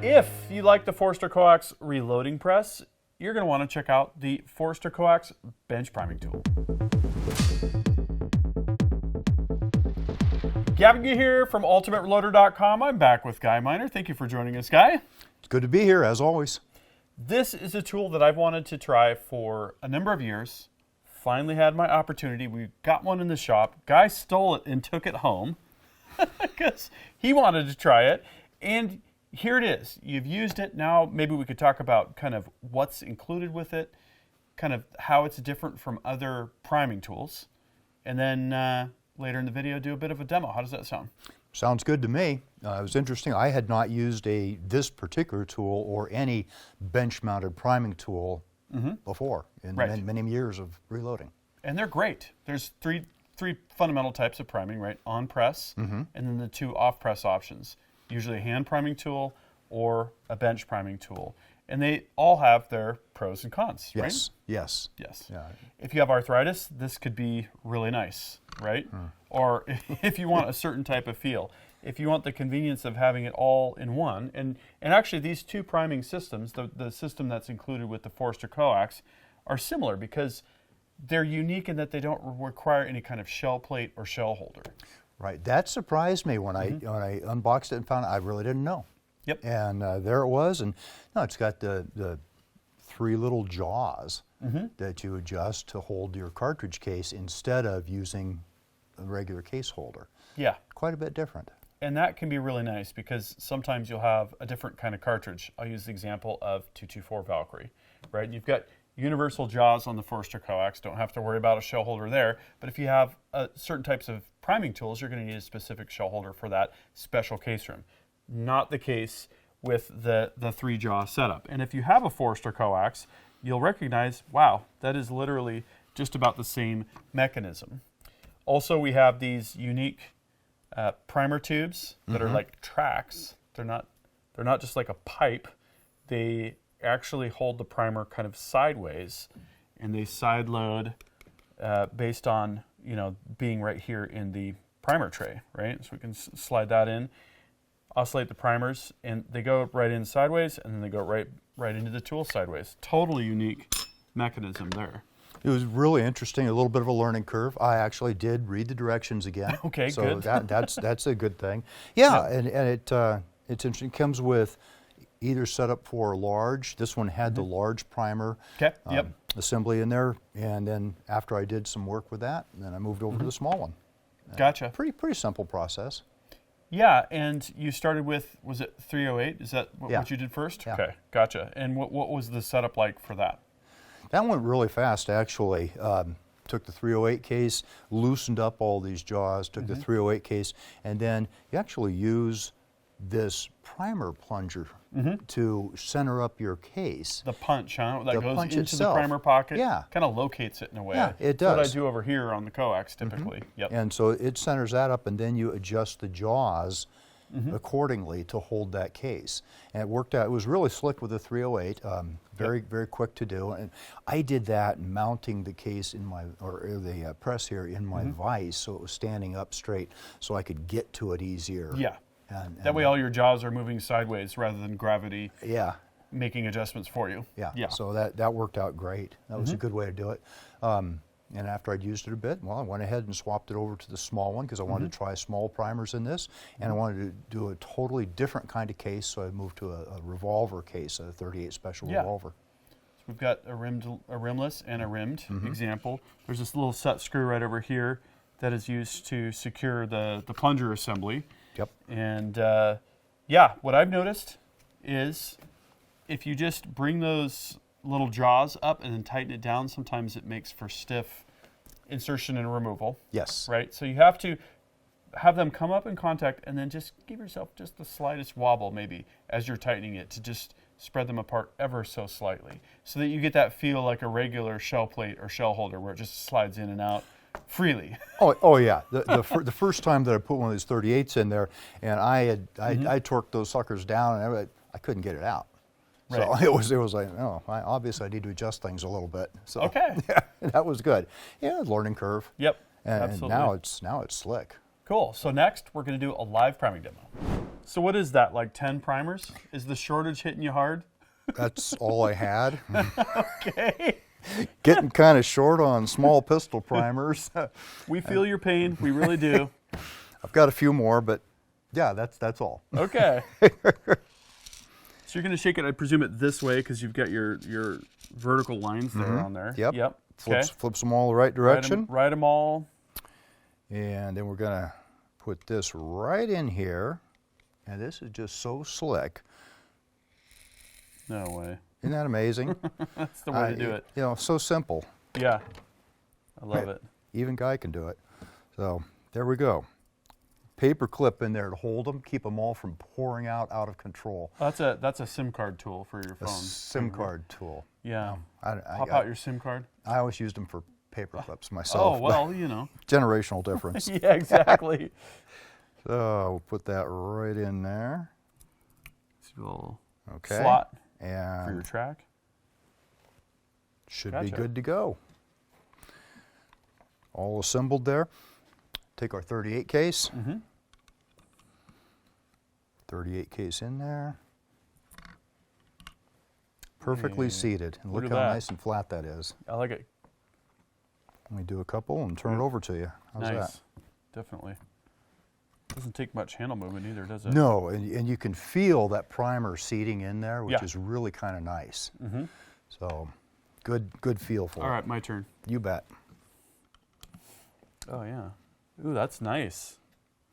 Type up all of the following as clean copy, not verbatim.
If you like the Forster Coax reloading press, you're going to want to check out the Forster Coax bench priming tool. Gavin Gee here from UltimateReloader.com. I'm back with Guy Miner. Thank you for joining us, Guy. It's good to be here, as always. This is a tool that I've wanted to try for a number of years. Finally had my opportunity. We got one in the shop. Guy stole it and took it home because he wanted to try it. And here it is. You've used it. Now maybe we could talk about kind of what's included with it, kind of how it's different from other priming tools. And then later in the video, do a bit of a demo. How does that sound? Sounds good to me. It was interesting. I had not used this particular tool or any bench-mounted priming tool before in many years of reloading. And they're great. There's three fundamental types of priming, right? On press, and then the two off press options. Usually a hand priming tool or a bench priming tool. And they all have their pros and cons, right? Yes. Yeah. If you have arthritis, this could be really nice, right? Or if you want a certain type of feel. If you want the convenience of having it all in one, and actually these two priming systems, the system that's included with the Forster Coax, are similar because they're unique in that they don't require any kind of shell plate or shell holder. Right. That surprised me when I unboxed it and found it. I really didn't know. Yep. And there it was, and it's got the three little jaws that you adjust to hold your cartridge case instead of using a regular case holder. Yeah. Quite a bit different. And that can be really nice because sometimes you'll have a different kind of cartridge. I'll use the example of 224 Valkyrie, right? You've got universal jaws on the Forster Coax. Don't have to worry about a shell holder there. But if you have certain types of priming tools, you're going to need a specific shell holder for that special case room. Not the case with the three jaw setup. And if you have a Forster Coax, you'll recognize, wow, that is literally just about the same mechanism. Also, we have these unique primer tubes that are like tracks. They're not just like a pipe. They actually hold the primer kind of sideways, and they side load based on being right here in the primer tray, right? So we can slide that in, oscillate the primers, and they go right in sideways, and then they go right into the tool sideways. Totally unique mechanism there. It was really interesting, a little bit of a learning curve. I actually did read the directions again. Okay, so good. that's a good thing. Yeah, and it's interesting. It comes with either setup for large. This one had the large primer assembly in there, and then after I did some work with that, then I moved over to the small one. Gotcha. Pretty simple process. Yeah, and you started with, was it 308? Is that what you did first? Yeah. Okay, gotcha. And what was the setup like for that? That went really fast, actually. Took the 308 case, loosened up all these jaws, took the 308 case, and then you actually use this primer plunger to center up your case. The punch, huh? That goes punch into itself. the primer pocket. Yeah. Kind of locates it in a way. Yeah, it That's what I does. do over here on the Coax typically. Yep. And so it centers that up, and then you adjust the jaws accordingly to hold that case. And it worked out. It was really slick with the 308. Very quick to do. And I did that mounting the case in the press here in my vise, so it was standing up straight, so I could get to it easier. Yeah. And That way all your jaws are moving sideways rather than gravity making adjustments for you. Yeah. So that worked out great. That was a good way to do it. And after I'd used it a bit, well, I went ahead and swapped it over to the small one because I wanted to try small primers in this, and I wanted to do a totally different kind of case, so I moved to a revolver case, a 38 special revolver. So we've got a rimless and a rimmed example. There's this little set screw right over here that is used to secure the plunger assembly. Yep. And what I've noticed is if you just bring those little jaws up and then tighten it down, sometimes it makes for stiff insertion and removal. Yes. Right? So you have to have them come up in contact and then just give yourself just the slightest wobble maybe as you're tightening it to just spread them apart ever so slightly so that you get that feel like a regular shell plate or shell holder where it just slides in and out freely. Oh yeah. The first time that I put one of these 38s in there, and I torqued those suckers down, and I couldn't get it out. Right. So it was like, obviously I need to adjust things a little bit. So Okay. yeah, that was good. Yeah, learning curve. Yep. And absolutely. now it's slick. Cool. So next we're going to do a live priming demo. So what is that, like 10 primers? Is the shortage hitting you hard? That's all I had. Okay. Getting kind of short on small pistol primers. We feel your pain. We really do. I've got a few more, but yeah, that's all. Okay. So you're going to shake it, I presume, it this way because you've got your vertical lines there on there. Yep. Yep. Okay. Flips them all the right direction. Write them all. And then we're going to put this right in here. And this is just so slick. No way. Isn't that amazing? That's the way to do it. You know, so simple. Yeah. I love it. Even Guy can do it. So there we go. Paper clip in there to hold them, keep them all from pouring out of control. That's a SIM card tool for your A phone. SIM card tool. Yeah. I Pop out your SIM card. I always used them for paper clips myself. Oh, well, you know. Generational difference. Yeah, exactly. So we'll put that right in there. It's a little Okay. slot for your And track. should be Gotcha. good to go. All assembled there. Take our 38 case. 38 case in there. Perfectly seated. And Look look at how that. nice and flat that is. I like it. Let me do a couple and turn it over to you. How's Nice. that? Definitely. Doesn't take much handle movement either, does it? No, and you can feel that primer seating in there, which Yeah. is really kind of nice. So good feel for All it. right, my turn. You bet. Oh, yeah. Ooh, that's nice.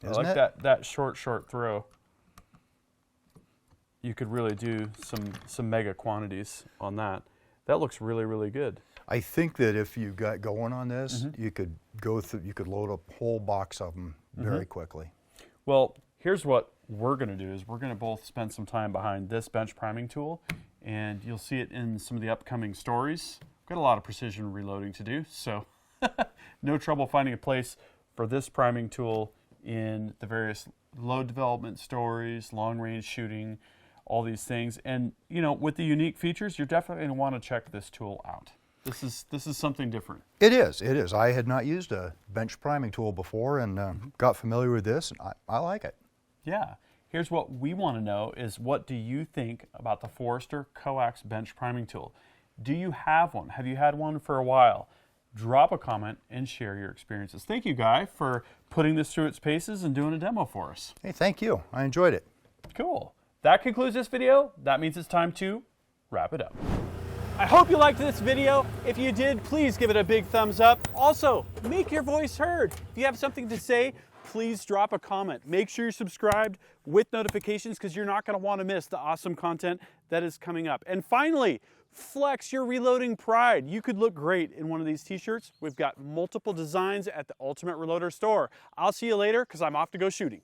Isn't I like it? that short throw. You could really do some mega quantities on that. That looks really, really good. I think that if you got going on this, you could load a whole box of them very quickly. Well, here's what we're going to do is we're going to both spend some time behind this bench priming tool, and you'll see it in some of the upcoming stories. We've got a lot of precision reloading to do, so no trouble finding a place for this priming tool in the various load development stories, long range shooting, all these things. And you know, with the unique features, you're definitely going to want to check this tool out. This is something different. It is. I had not used a bench priming tool before and got familiar with this, and I like it. Yeah. Here's what we want to know is what do you think about the Forester Coax bench priming tool? Do you have one? Have you had one for a while? Drop a comment and share your experiences. Thank you, Guy, for putting this through its paces and doing a demo for us. Hey, thank you. I enjoyed it. Cool. That concludes this video. That means it's time to wrap it up. I hope you liked this video. If you did, please give it a big thumbs up. Also, make your voice heard. If you have something to say, please drop a comment. Make sure you're subscribed with notifications because you're not going to want to miss the awesome content that is coming up. And finally, flex your reloading pride. You could look great in one of these t-shirts. We've got multiple designs at the Ultimate Reloader store. I'll see you later because I'm off to go shooting.